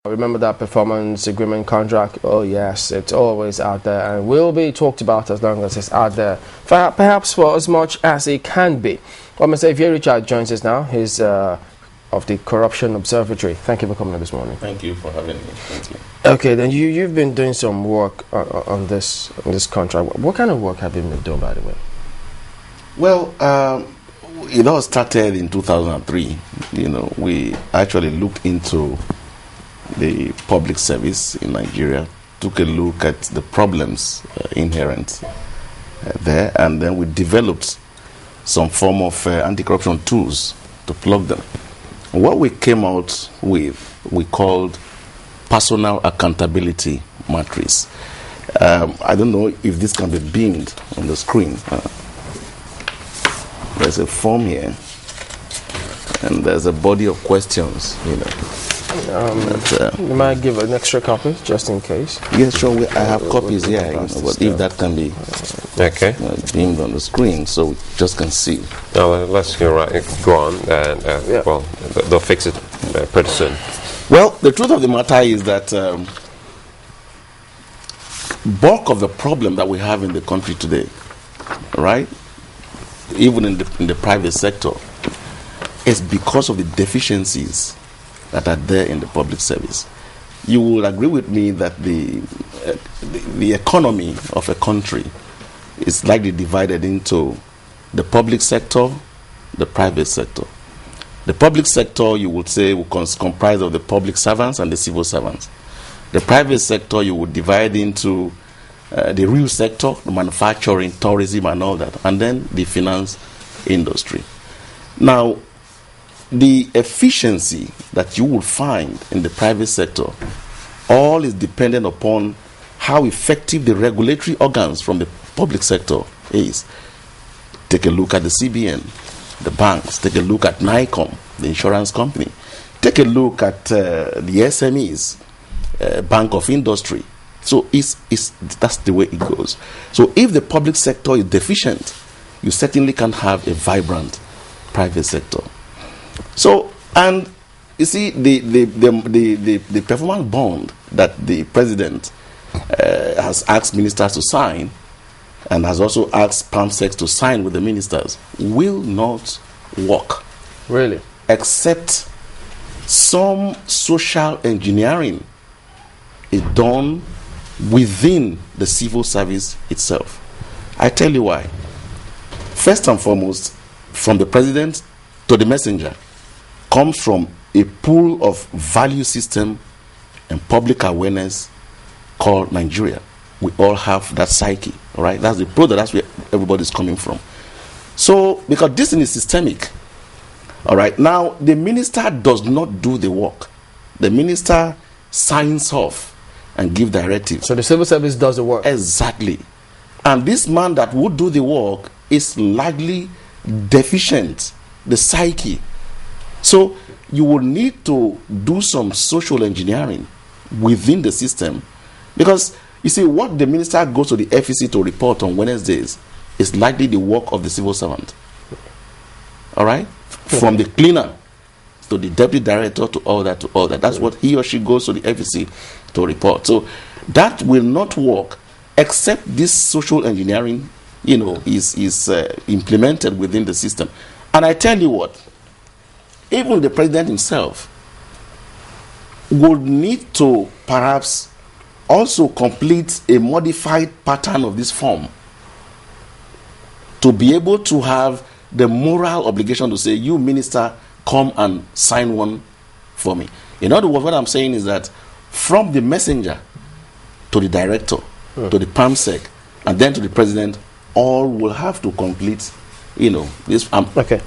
Remember that performance agreement contract? Oh yes, it's always out there and will be talked about as long as it's out there, perhaps for as much as it can be. Well, Mr. Ivie Richard joins us now. He's of the Corruption Observatory. Thank you for coming this morning. Thank you for having me. Thank you. Okay, then you've been doing some work on this contract. What kind of work have you been doing, by the way? Well, it all started in 2003. We actually looked into the public service in Nigeria, took a look at the problems inherent there, and then we developed some form of anti-corruption tools to plug them. What we came out with, we called personal accountability matrix. I don't know if this can be beamed on the screen. There's a form here, and there's a body of questions, you might give an extra copy just in case. Yes, sure. I have copies here. But if that can be beamed on the screen, so we just can see. No, let's go on, and well, they'll fix it pretty soon. Well, the truth of the matter is that bulk of the problem that we have in the country today, right, even in the private sector, is because of the deficiencies that are there in the public service. You will agree with me that the economy of a country is likely divided into the public sector, the private sector. The public sector, you would say, will comprise of the public servants and the civil servants. The private sector, you would divide into the real sector, the manufacturing, tourism, and all that, and then the finance industry. Now, the efficiency that you will find in the private sector all is dependent upon how effective the regulatory organs from the public sector is. Take a look at the CBN, the banks. Take a look at NICOM, the insurance company. Take a look at the SMEs, Bank of Industry. So that's the way it goes. So if the public sector is deficient, you certainly can have a vibrant private sector. So, and you see, the performance bond that the president has asked ministers to sign, and has also asked PAMSEC to sign with the ministers, will not work. Really? Except some social engineering is done within the civil service itself. I tell you why. First and foremost, from the president to the messenger comes from a pool of value system and public awareness called Nigeria. We all have that psyche, all right? That's the product, that's where everybody's coming from. So, because this thing is systemic, all right? Now, the minister does not do the work. The minister signs off and give directives. So the civil service does the work. Exactly. And this man that would do the work is largely deficient, the psyche. So you will need to do some social engineering within the system, because you see, what the minister goes to the FEC to report on Wednesdays is likely the work of the civil servant. All right? From the cleaner to the deputy director to all that. That's what he or she goes to the FEC to report. So that will not work except this social engineering, is implemented within the system. And I tell you what, even the president himself would need to perhaps also complete a modified pattern of this form to be able to have the moral obligation to say, you minister, come and sign one for me. In other words, what I'm saying is that from the messenger to the director, to the PAMSEC, and then to the president, all will have to complete, this. Okay.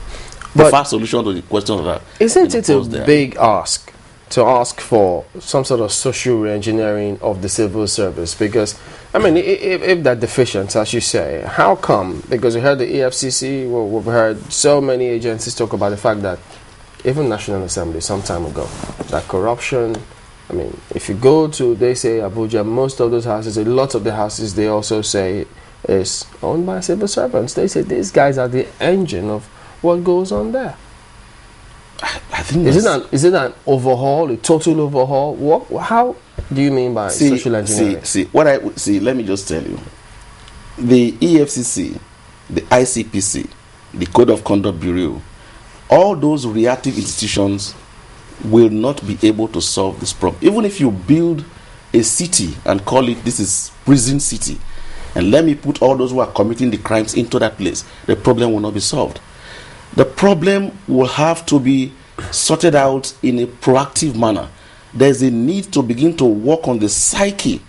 The fast solution to the question of that. Isn't it a big ask to ask for some sort of social re-engineering of the civil service? Because, I mean, if that deficient, as you say, how come? Because we heard the EFCC, we've heard so many agencies talk about the fact that even National Assembly some time ago, that corruption, I mean, if you go to, they say Abuja, most of those houses, lots of the houses, they also say is owned by civil servants. They say these guys are the engine of what goes on there. I think is it an overhaul, a total overhaul? How do you mean by social engineering? Let me just tell you. The EFCC, the ICPC, the Code of Conduct Bureau, all those reactive institutions will not be able to solve this problem. Even if you build a city and call it, this is prison city, and let me put all those who are committing the crimes into that place, the problem will not be solved. The problem will have to be sorted out in a proactive manner. There's a need to begin to work on the psyche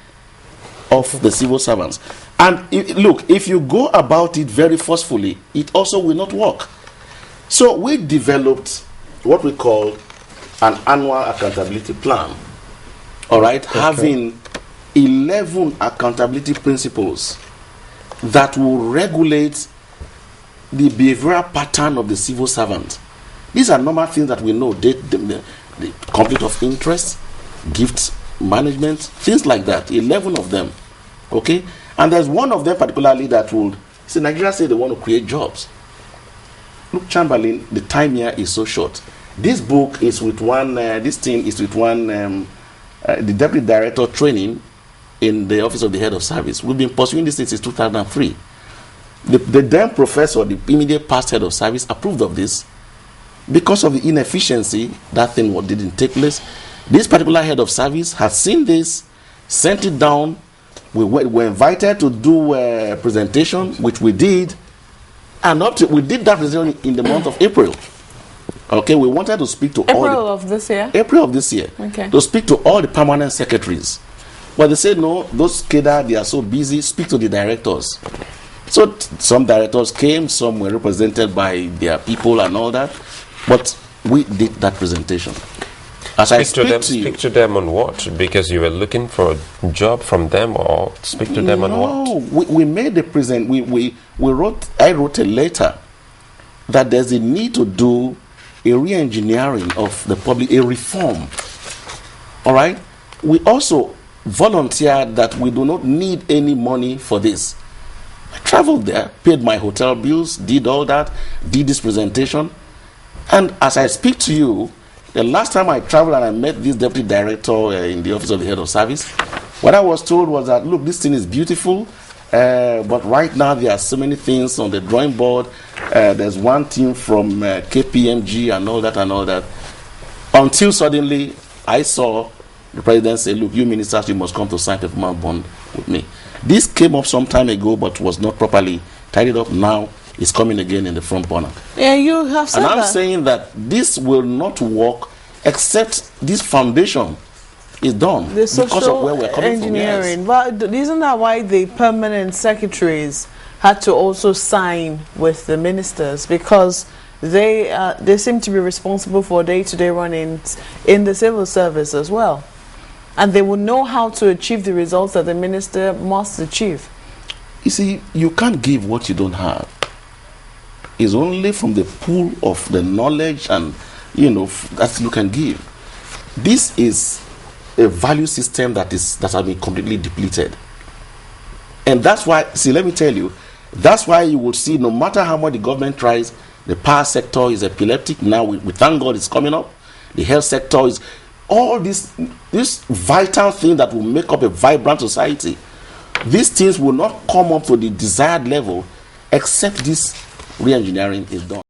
of the civil servants. And look, if you go about it very forcefully, it also will not work. So we developed what we call an annual accountability plan. All right, okay. Having 11 accountability principles that will regulate the behavioral pattern of the civil servant. These are normal things that we know: the conflict of interest, gift management, things like that. 11 of them. Okay, and there's one of them particularly that would see Nigeria say they want to create jobs. Look, Chamberlain, the time here is so short. This book is with one. This thing is with one. The deputy director training in the office of the head of service. We've been pursuing this since 2003. The then professor, the immediate past head of service, approved of this. Because of the inefficiency, that thing didn't take place. This particular head of service has seen this, sent it down. We were invited to do a presentation, which we did, and we did that presentation in the month of April. Okay, we wanted to speak to April of this year. Okay. To speak to all the permanent secretaries, but they said no. Those cadre, they are so busy. Speak to the directors. So some directors came, some were represented by their people and all that. But we did that presentation. As speak to them on what? Because you were looking for a job from them, or speak to them on what? No, we made the present. I wrote a letter that there's a need to do a re-engineering of the public, a reform. All right. We also volunteered that we do not need any money for this. I traveled there, paid my hotel bills, did all that, did this presentation. And as I speak to you, the last time I traveled and I met this deputy director in the office of the head of service, what I was told was that, look, this thing is beautiful, but right now there are so many things on the drawing board. There's one team from KPMG and all that. Until suddenly I saw the president say, look, you ministers, you must come to sign a performance bond with me. This came up some time ago, but was not properly tidied up. Now it's coming again in the front burner. Yeah, you have said that. And I'm that. saying that this will not work except this foundation is done because of where we're coming engineering. from. But isn't that why the permanent secretaries had to also sign with the ministers? Because they seem to be responsible for day-to-day runnings in the civil service as well. And they will know how to achieve the results that the minister must achieve. You see, you can't give what you don't have. It's only from the pool of the knowledge and, that you can give. This is a value system that has been completely depleted. And that's why, let me tell you, that's why you will see no matter how much the government tries, the power sector is epileptic. Now, we thank God it's coming up. The health sector is... All this vital thing that will make up a vibrant society, these things will not come up to the desired level except this re-engineering is done.